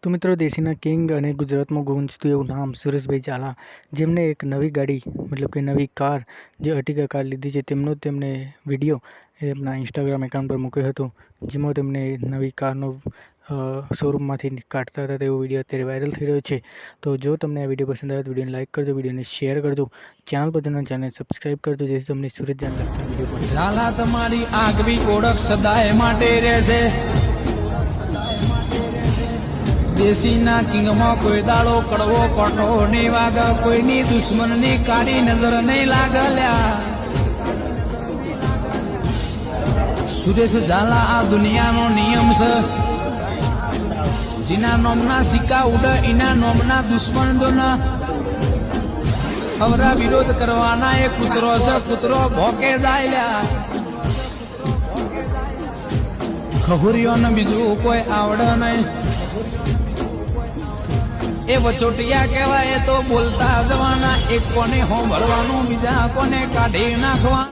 तो मित्रों देशीना किंग और गुजरात में गूंजतुं एवं नाम सुरेशभाई झाला जेमने एक नवी गाड़ी मतलब कि नवी कार जो अर्टिगा कार लीधी है तेमने विडियो अपना इंस्टाग्राम एकाउंट पर मूक्यो हतो जेमां तेमने नवी कारनो शोरूम में काढ़ता था तो विडियो अत्यारे वायरल थई रह्यो छे। तो जो तमने आ विडियो पसंद आवे तो विडियो लाइक करजो, विडियो ने शेर करजो, चैनल पर चैनल सब्सक्राइब करजो जेथी तमने सूरज जान लगता विडियो पसंद झाला तमारी આગવી ઓળખ સદાય માટે રહેશે। દેશીના કિંગમાં કોઈ દાડો કડવો કોઠો નહીં વાગે, કોઈની દુશ્મનની કાળી નજર નહીં લાગલ્યા। સુરેશ ઝાલા આ દુનિયાનો નિયમ છે, જીના નોમના સિક્કા ઉડે એના નોમના દુશ્મન જો ના હવરા વિરોધ કરવાના એ કૂતરો છે, કૂતરો ભોકે જાય। ખહુરીઓને બીજું કોઈ આવડે નહીં, એ વચોટિયા કહેવાય, તો બોલતા જવાના, એક કોને હોંભળવાનું બીજા કોને કાઢી નાખવા।